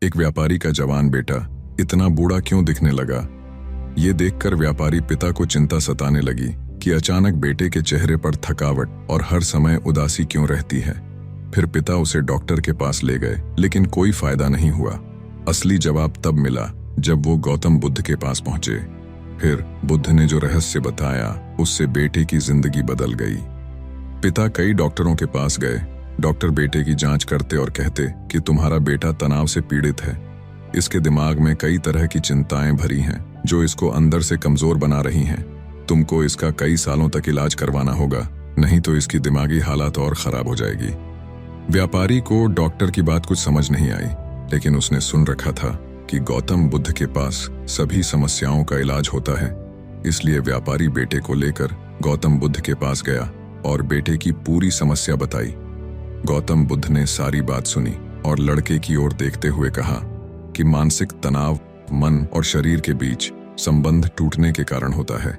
एक व्यापारी का जवान बेटा इतना बूढ़ा क्यों दिखने लगा। ये देखकर व्यापारी पिता को चिंता सताने लगी कि अचानक बेटे के चेहरे पर थकावट और हर समय उदासी क्यों रहती है। फिर पिता उसे डॉक्टर के पास ले गए, लेकिन कोई फायदा नहीं हुआ। असली जवाब तब मिला जब वो गौतम बुद्ध के पास पहुंचे। फिर बुद्ध ने जो रहस्य बताया, उससे बेटे की जिंदगी बदल गई। पिता कई डॉक्टरों के पास गए। डॉक्टर बेटे की जांच करते और कहते कि तुम्हारा बेटा तनाव से पीड़ित है। इसके दिमाग में कई तरह की चिंताएं भरी हैं जो इसको अंदर से कमजोर बना रही हैं। तुमको इसका कई सालों तक इलाज करवाना होगा, नहीं तो इसकी दिमागी हालत और खराब हो जाएगी। व्यापारी को डॉक्टर की बात कुछ समझ नहीं आई, लेकिन उसने सुन रखा था कि गौतम बुद्ध के पास सभी समस्याओं का इलाज होता है। इसलिए व्यापारी बेटे को लेकर गौतम बुद्ध के पास गया और बेटे की पूरी समस्या बताई। गौतम बुद्ध ने सारी बात सुनी और लड़के की ओर देखते हुए कहा कि मानसिक तनाव मन और शरीर के बीच संबंध टूटने के कारण होता है।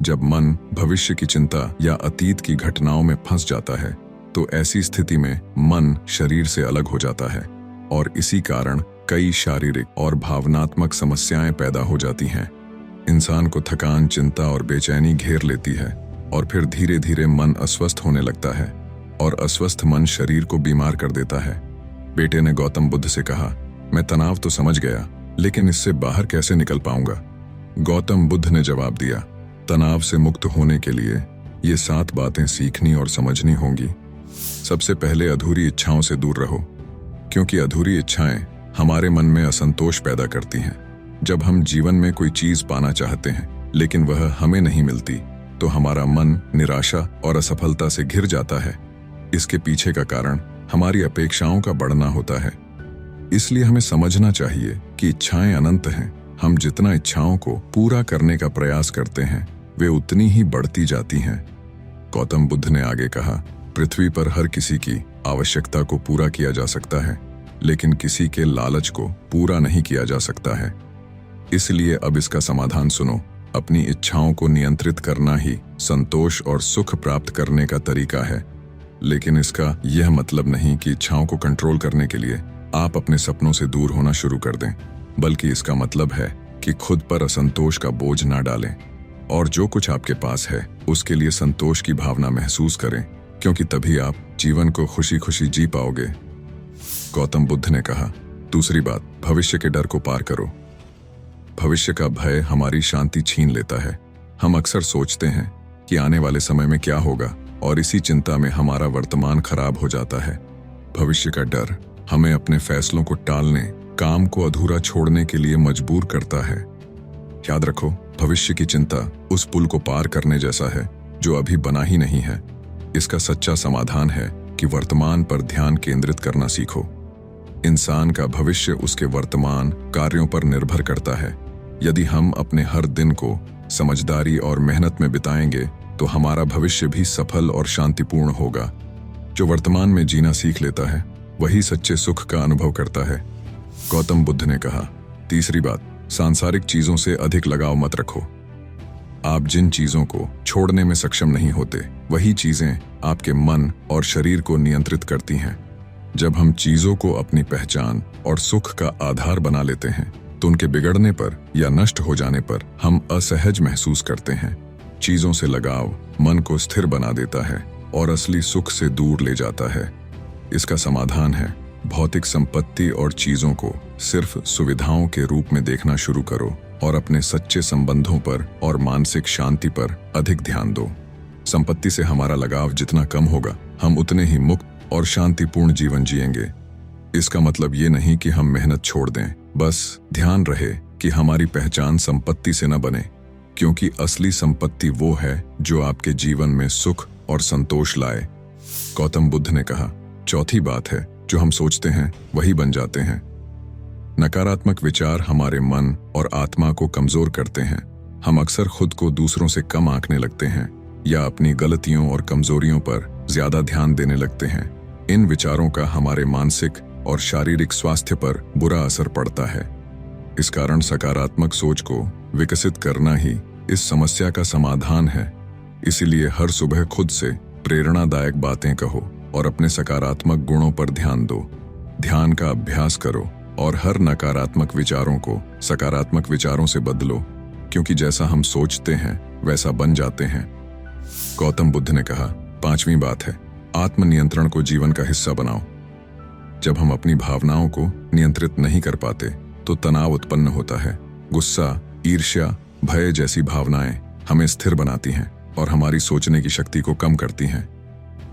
जब मन भविष्य की चिंता या अतीत की घटनाओं में फंस जाता है, तो ऐसी स्थिति में मन शरीर से अलग हो जाता है और इसी कारण कई शारीरिक और भावनात्मक समस्याएं पैदा हो जाती हैं। इंसान को थकान, चिंता और बेचैनी घेर लेती है और फिर धीरे धीरे मन अस्वस्थ होने लगता है और अस्वस्थ मन शरीर को बीमार कर देता है। बेटे ने गौतम बुद्ध से कहा, मैं तनाव तो समझ गया, लेकिन इससे बाहर कैसे निकल पाऊंगा। गौतम बुद्ध ने जवाब दिया, तनाव से मुक्त होने के लिए ये 7 बातें सीखनी और समझनी होंगी। सबसे पहले अधूरी इच्छाओं से दूर रहो, क्योंकि अधूरी इच्छाएं हमारे मन में असंतोष पैदा करती हैं। जब हम जीवन में कोई चीज पाना चाहते हैं लेकिन वह हमें नहीं मिलती, तो हमारा मन निराशा और असफलता से घिर जाता है। इसके पीछे का कारण हमारी अपेक्षाओं का बढ़ना होता है। इसलिए हमें समझना चाहिए कि इच्छाएं अनंत हैं। हम जितना इच्छाओं को पूरा करने का प्रयास करते हैं, वे उतनी ही बढ़ती जाती हैं। गौतम बुद्ध ने आगे कहा, पृथ्वी पर हर किसी की आवश्यकता को पूरा किया जा सकता है, लेकिन किसी के लालच को पूरा नहीं किया जा सकता है। इसलिए अब इसका समाधान सुनो। अपनी इच्छाओं को नियंत्रित करना ही संतोष और सुख प्राप्त करने का तरीका है। लेकिन इसका यह मतलब नहीं कि इच्छाओं को कंट्रोल करने के लिए आप अपने सपनों से दूर होना शुरू कर दें, बल्कि इसका मतलब है कि खुद पर असंतोष का बोझ ना डालें और जो कुछ आपके पास है उसके लिए संतोष की भावना महसूस करें, क्योंकि तभी आप जीवन को खुशी खुशी जी पाओगे। गौतम बुद्ध ने कहा, दूसरी बात, भविष्य के डर को पार करो। भविष्य का भय हमारी शांति छीन लेता है। हम अक्सर सोचते हैं कि आने वाले समय में क्या होगा और इसी चिंता में हमारा वर्तमान खराब हो जाता है। भविष्य का डर हमें अपने फैसलों को टालने, काम को अधूरा छोड़ने के लिए मजबूर करता है। याद रखो, भविष्य की चिंता उस पुल को पार करने जैसा है जो अभी बना ही नहीं है। इसका सच्चा समाधान है कि वर्तमान पर ध्यान केंद्रित करना सीखो। इंसान का भविष्य उसके वर्तमान कार्यों पर निर्भर करता है। यदि हम अपने हर दिन को समझदारी और मेहनत में बिताएंगे, तो हमारा भविष्य भी सफल और शांतिपूर्ण होगा। जो वर्तमान में जीना सीख लेता है, वही सच्चे सुख का अनुभव करता है। गौतम बुद्ध ने कहा, तीसरी बात, सांसारिक चीजों से अधिक लगाव मत रखो। आप जिन चीजों को छोड़ने में सक्षम नहीं होते, वही चीजें आपके मन और शरीर को नियंत्रित करती हैं। जब हम चीजों को अपनी पहचान और सुख का आधार बना लेते हैं, तो उनके बिगड़ने पर या नष्ट हो जाने पर हम असहज महसूस करते हैं। चीजों से लगाव मन को स्थिर बना देता है और असली सुख से दूर ले जाता है। इसका समाधान है, भौतिक संपत्ति और चीजों को सिर्फ सुविधाओं के रूप में देखना शुरू करो और अपने सच्चे संबंधों पर और मानसिक शांति पर अधिक ध्यान दो। संपत्ति से हमारा लगाव जितना कम होगा, हम उतने ही मुक्त और शांतिपूर्ण जीवन जिएंगे। इसका मतलब ये नहीं कि हम मेहनत छोड़ दें, बस ध्यान रहे कि हमारी पहचान संपत्ति से न बने, क्योंकि असली संपत्ति वो है जो आपके जीवन में सुख और संतोष लाए। गौतम बुद्ध ने कहा, चौथी बात है, जो हम सोचते हैं वही बन जाते हैं। नकारात्मक विचार हमारे मन और आत्मा को कमजोर करते हैं। हम अक्सर खुद को दूसरों से कम आंकने लगते हैं या अपनी गलतियों और कमजोरियों पर ज्यादा ध्यान देने लगते हैं। इन विचारों का हमारे मानसिक और शारीरिक स्वास्थ्य पर बुरा असर पड़ता है। इस कारण सकारात्मक सोच को विकसित करना ही इस समस्या का समाधान है। इसीलिए हर सुबह खुद से प्रेरणादायक बातें कहो और अपने सकारात्मक गुणों पर ध्यान दो। ध्यान का अभ्यास करो और हर नकारात्मक विचारों को सकारात्मक विचारों से बदलो, क्योंकि जैसा हम सोचते हैं वैसा बन जाते हैं। गौतम बुद्ध ने कहा, 5वीं बात है, आत्मनियंत्रण को जीवन का हिस्सा बनाओ। जब हम अपनी भावनाओं को नियंत्रित नहीं कर पाते तो तनाव उत्पन्न होता है। गुस्सा, ईर्ष्या, भय जैसी भावनाएं हमें स्थिर बनाती हैं और हमारी सोचने की शक्ति को कम करती हैं।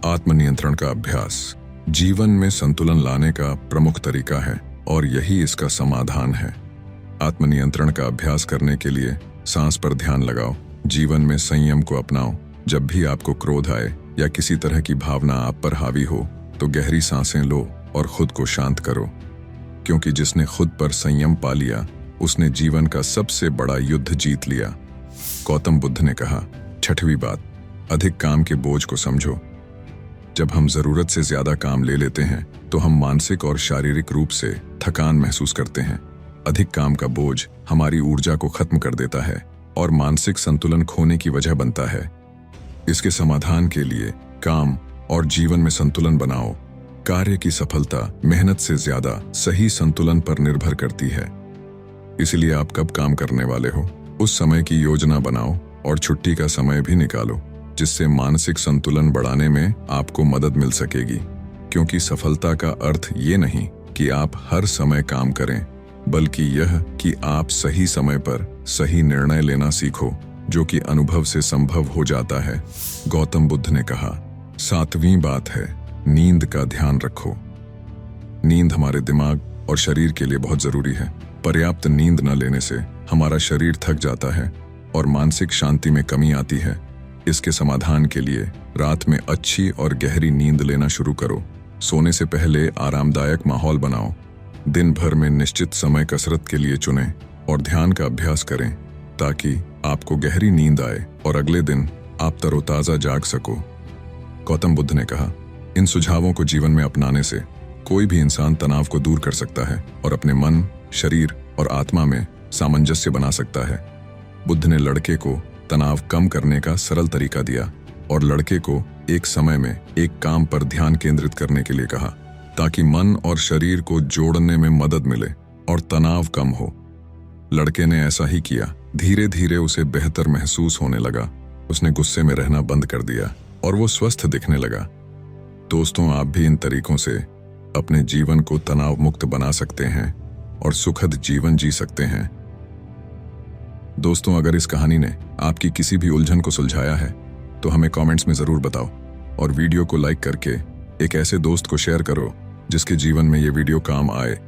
आत्मनियंत्रण का अभ्यास जीवन में संतुलन लाने का प्रमुख तरीका है और यही इसका समाधान है। आत्मनियंत्रण का अभ्यास करने के लिए सांस पर ध्यान लगाओ, जीवन में संयम को अपनाओ। जब भी आपको क्रोध आए या किसी तरह की भावना आप पर हावी हो तो गहरी सांसें लो और खुद को शांत करो, क्योंकि जिसने खुद पर संयम पा लिया उसने जीवन का सबसे बड़ा युद्ध जीत लिया। गौतम बुद्ध ने कहा, 6वीं बात, अधिक काम के बोझ को समझो। जब हम जरूरत से ज्यादा काम ले लेते हैं तो हम मानसिक और शारीरिक रूप से थकान महसूस करते हैं। अधिक काम का बोझ हमारी ऊर्जा को खत्म कर देता है और मानसिक संतुलन खोने की वजह बनता है। इसके समाधान के लिए काम और जीवन में संतुलन बनाओ। कार्य की सफलता मेहनत से ज्यादा सही संतुलन पर निर्भर करती है। इसलिए आप कब काम करने वाले हो उस समय की योजना बनाओ और छुट्टी का समय भी निकालो, जिससे मानसिक संतुलन बढ़ाने में आपको मदद मिल सकेगी। क्योंकि सफलता का अर्थ ये नहीं कि आप हर समय काम करें, बल्कि यह कि आप सही समय पर सही निर्णय लेना सीखो, जो कि अनुभव से संभव हो जाता है। गौतम बुद्ध ने कहा, 7वीं बात है, नींद का ध्यान रखो। नींद हमारे दिमाग और शरीर के लिए बहुत जरूरी है। पर्याप्त नींद न लेने से हमारा शरीर थक जाता है और मानसिक शांति में कमी आती है। इसके समाधान के लिए रात में अच्छी और गहरी नींद लेना शुरू करो। सोने से पहले आरामदायक माहौल बनाओ। दिन भर में निश्चित समय कसरत के लिए चुनें और ध्यान का अभ्यास करें, ताकि आपको गहरी नींद आए और अगले दिन आप तरोताजा जाग सको। गौतम बुद्ध ने कहा, इन सुझावों को जीवन में अपनाने से कोई भी इंसान तनाव को दूर कर सकता है और अपने मन, शरीर और आत्मा में सामंजस्य बना सकता है। बुद्ध ने लड़के को तनाव कम करने का सरल तरीका दिया और लड़के को एक समय में एक काम पर ध्यान केंद्रित करने के लिए कहा, ताकि मन और शरीर को जोड़ने में मदद मिले और तनाव कम हो। लड़के ने ऐसा ही किया। धीरे धीरे उसे बेहतर महसूस होने लगा। उसने गुस्से में रहना बंद कर दिया और वो स्वस्थ दिखने लगा। दोस्तों, आप भी इन तरीकों से अपने जीवन को तनाव मुक्त बना सकते हैं और सुखद जीवन जी सकते हैं। दोस्तों, अगर इस कहानी ने आपकी किसी भी उलझन को सुलझाया है तो हमें कमेंट्स में जरूर बताओ और वीडियो को लाइक करके एक ऐसे दोस्त को शेयर करो जिसके जीवन में ये वीडियो काम आए।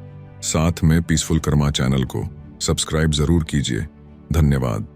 साथ में पीसफुल कर्मा चैनल को सब्सक्राइब जरूर कीजिए। धन्यवाद।